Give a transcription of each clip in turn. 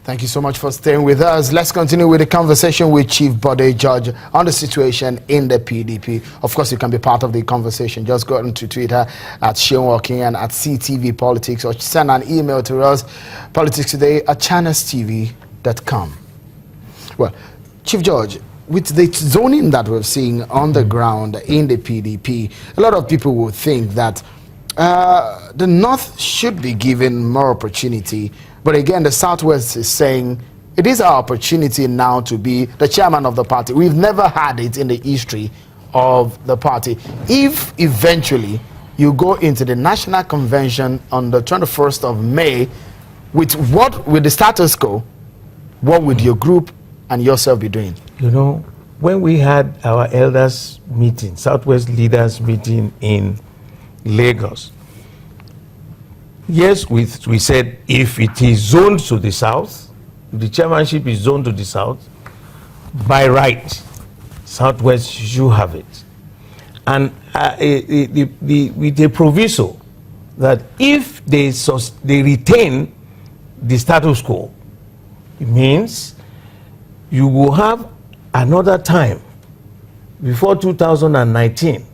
Thank you so much for staying with us. Let's continue with the conversation with Chief Bode George on the situation in the PDP. Of course, you can be part of the conversation. Just go onto Twitter at Shane Walking and at CTV Politics, or send an email to us, politicstoday@channelstv.com. Well, Chief George, with the zoning that we're seeing on the ground in the PDP, a lot of people will think that the North should be given more opportunity. But again, the Southwest is saying it is our opportunity now to be the chairman of the party. We've never had it in the history of the party. If eventually you go into the national convention on the 21st of May with the status quo, what would your group and yourself be doing? You know, when we had our elders meeting, Southwest leaders meeting in Lagos, yes, we said if it is zoned to the south, if the chairmanship is zoned to the south, by right, Southwest should have it. And with the proviso that if they retain the status quo, it means you will have another time before 2019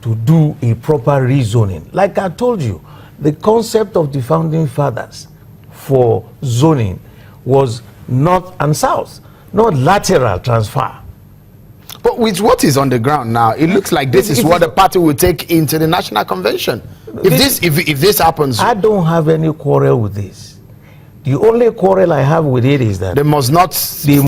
to do a proper rezoning. Like I told you, the concept of the founding fathers for zoning was north and south, not lateral transfer. But with what is on the ground now, it looks like this is what the party will take into the national convention. If this happens, I don't have any quarrel with this. The only quarrel I have with it is that they must not stay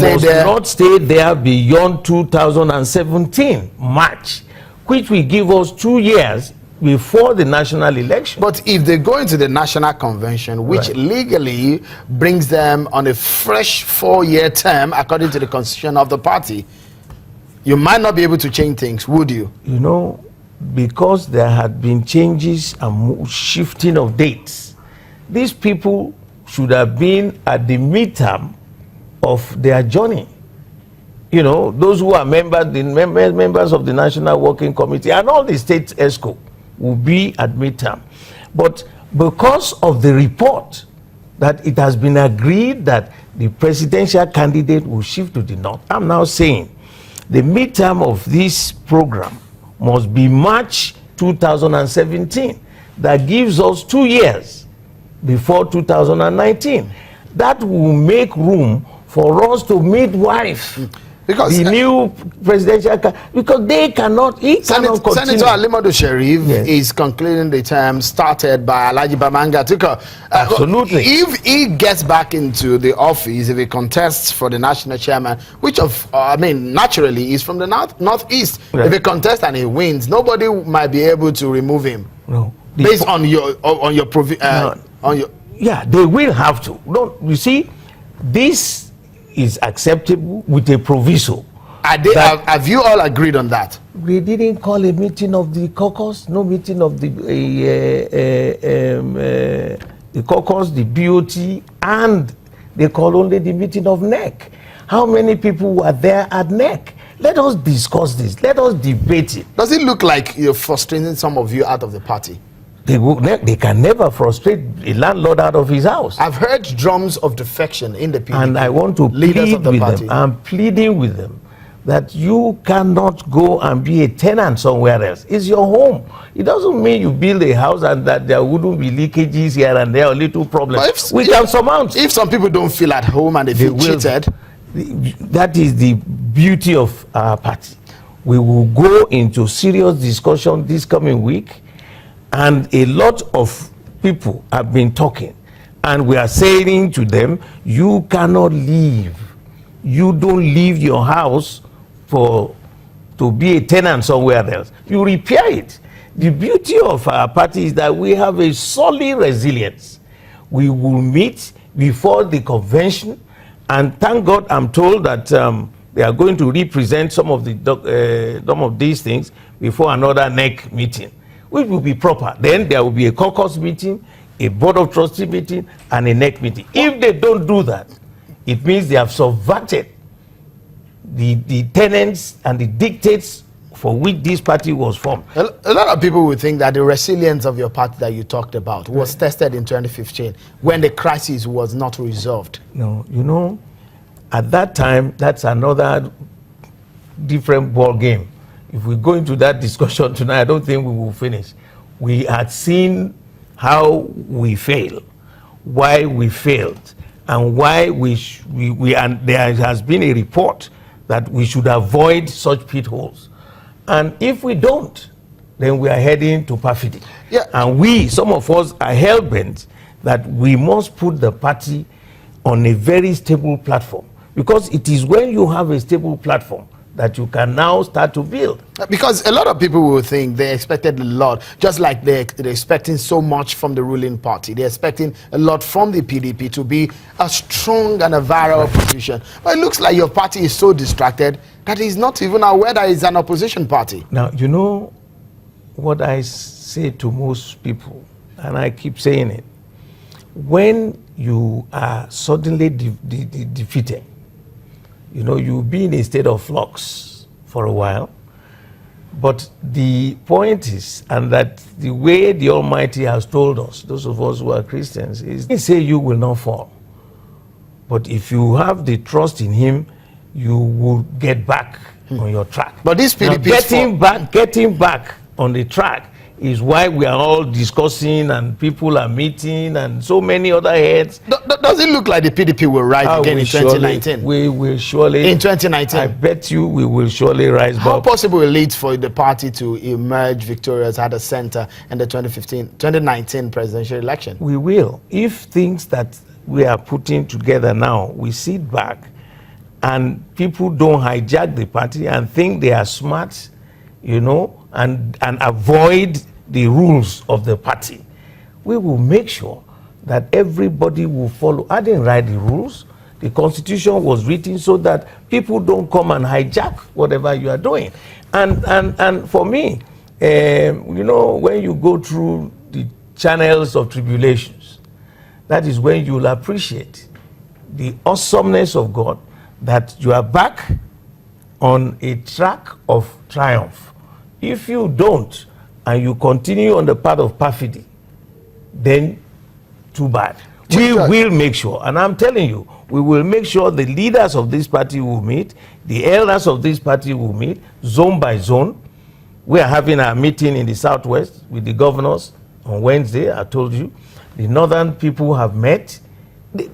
there beyond 2017 March, which will give us 2 years before the national election. But if they go into the national convention, which legally brings them on a fresh 4-year term according to the constitution of the party, you might not be able to change things, would you? You know, because there had been changes and shifting of dates, these people should have been at the midterm of their journey. You know, those who are members of the National Working Committee and all the state ESCO will be at midterm. But because of the report that it has been agreed that the presidential candidate will shift to the north, I'm now saying the midterm of this program must be March 2017. That gives us 2 years before 2019. That will make room for us to midwife because the new presidential, because they cannot, cannot continue. Senator Alimadu Sharif is concluding the term started by Alhaji Bamanga Tukur. Absolutely. If he gets back into the office, if he contests for the national chairman, which naturally is from the northeast, if he contests and he wins, nobody might be able to remove him. No. Based on your yeah, they will have to. No, you see, this is acceptable with a proviso. Have you all agreed on that? We didn't call a meeting of the caucus, no meeting of the caucus, the BOT, and they call only the meeting of NEC. How many people were there at NEC? Let us discuss this. Let us debate it. Does it look like you're frustrating some of you out of the party? They can never frustrate a landlord out of his house. I've heard drums of defection in the PDP. And I want to plead with them. I'm pleading with them that you cannot go and be a tenant somewhere else. It's your home. It doesn't mean you build a house and that there wouldn't be leakages here and there or little problems. We can surmount. If some people don't feel at home and they feel cheated. That is the beauty of our party. We will go into serious discussion this coming week. And a lot of people have been talking, and we are saying to them, you cannot leave. You don't leave your house to be a tenant somewhere else. You repair it. The beauty of our party is that we have a solid resilience. We will meet before the convention, and thank God I'm told that they are going to represent some of these things before another NEC meeting, which will be proper. Then there will be a caucus meeting, a board of trustee meeting, and a NEC meeting. If they don't do that, it means they have subverted the tenets and the dictates for which this party was formed. A lot of people would think that the resilience of your party that you talked about was tested in 2015 when the crisis was not resolved. No, you know, at that time, that's another different ball game. If we go into that discussion tonight, I don't think we will finish. We had seen how we failed, why we failed, and why and there has been a report that we should avoid such pitfalls. And if we don't, then we are heading to perfidy. Yeah. And some of us are hell-bent that we must put the party on a very stable platform, because it is when you have a stable platform that you can now start to build. Because a lot of people will think they expected a lot, just like they're expecting so much from the ruling party. They're expecting a lot from the PDP to be a strong and a viral opposition. But it looks like your party is so distracted that it's not even aware that it's an opposition party. Now, you know what I say to most people, and I keep saying it. When you are suddenly defeated, you know, you'll be in a state of flux for a while. But the point is, and that the way the Almighty has told us, those of us who are Christians, is He say you will not fall. But if you have the trust in Him, you will get back on your track. But this PDP now, getting back on the track is why we are all discussing and people are meeting and so many other heads. Does it look like the PDP will rise again in 2019? We will surely. In 2019? I bet you we will surely rise. How possible is it for the party to emerge victorious at the center in the 2019 presidential election? We will. If things that we are putting together now, we sit back and people don't hijack the party and think they are smart, you know, and avoid the rules of the party, we will make sure that everybody will follow. I didn't write the rules. The Constitution was written so that people don't come and hijack whatever you are doing. And for me, you know, when you go through the channels of tribulations, that is when you will appreciate the awesomeness of God, that you are back on a track of triumph. If you don't, and you continue on the path of perfidy, then too bad. We will make sure, and I'm telling you, we will make sure the leaders of this party will meet, the elders of this party will meet, zone by zone. We are having a meeting in the Southwest with the governors on Wednesday, I told you. The northern people have met,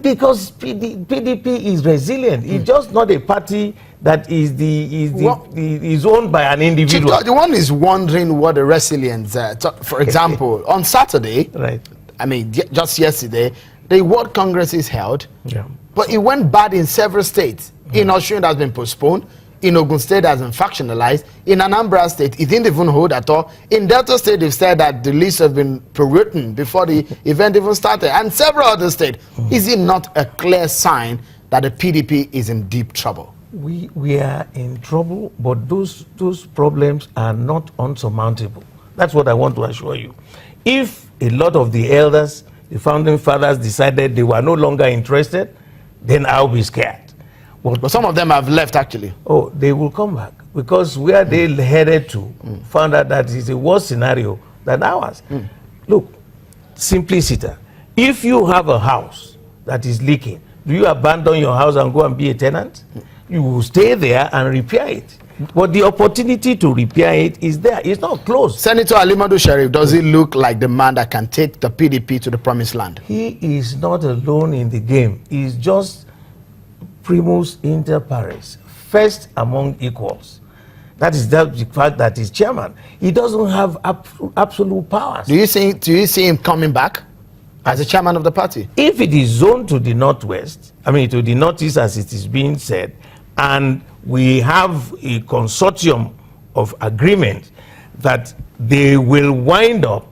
because PDP is resilient. It's just not a party that is owned by an individual. Chief, the one is wondering what the resilience. For example, on Saturday, right? I mean, just yesterday, the World Congress is held. Yeah. But it went bad in several states. In Osun, it has been postponed. In Ogun State, it has been factionalized. In Anambra State, it didn't even hold at all. In Delta State, they've said that the list has been prewritten before the event even started. And several other states. Is it not a clear sign that the PDP is in deep trouble? We are in trouble, but those problems are not unsurmountable. That's what I want to assure you. If a lot of the elders, the founding fathers, decided they were no longer interested, then I'll be scared. But some of them have left, actually. Oh, they will come back, because where they headed to found out that it's a worse scenario than ours. Look, simplicity. If you have a house that is leaking, do you abandon your house and go and be a tenant? You will stay there and repair it. But the opportunity to repair it is there. It's not closed. Senator Alimadu Sheriff, does he look like the man that can take the PDP to the promised land? He is not alone in the game. He's just primus inter pares, first among equals. That is the fact that he's chairman. He doesn't have absolute powers. Do you see him coming back as the chairman of the party? If it is zoned to the northwest, I mean to the northeast as it is being said, and we have a consortium of agreement that they will wind up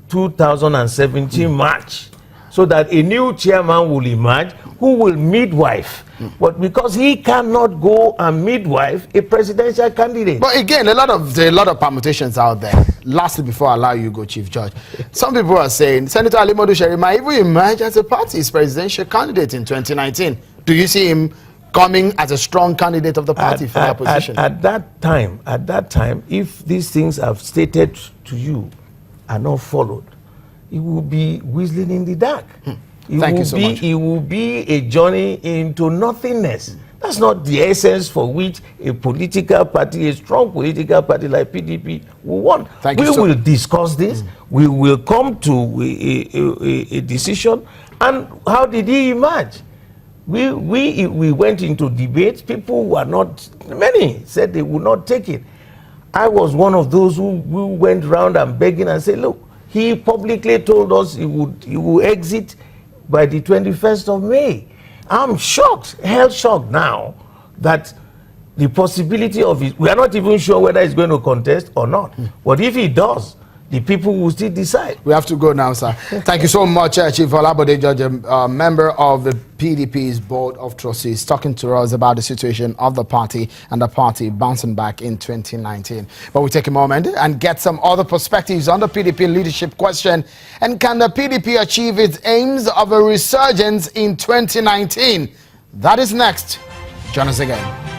2017 March, so that a new chairman will emerge who will midwife. But because he cannot go and midwife a presidential candidate. But again, there are a lot of permutations out there. Lastly, before I allow you to go, Chief Judge, some people are saying Senator Alimadu Sheriff might even emerge as a party's presidential candidate in 2019. Do you see him coming as a strong candidate of the party for that position. At that time, if these things I've stated to you are not followed, it will be whistling in the dark. Thank you so much. It will be a journey into nothingness. That's not the essence for which a political party, a strong political party like PDP will want. We will discuss this. We will come to a decision. And how did he emerge? We went into debate. People were not, many said they would not take it. I was one of those who went around and begging and said, look, he publicly told us he would exit by the 21st of May. I'm shocked, hell shocked now that the possibility of it, we are not even sure whether he's going to contest or not. But if he does, the people will still decide. We have to go now, sir. Thank you so much, Chief Olabode George, a member of the PDP's Board of Trustees, talking to us about the situation of the party and the party bouncing back in 2019. But we take a moment and get some other perspectives on the PDP leadership question. And can the PDP achieve its aims of a resurgence in 2019? That is next. Join us again.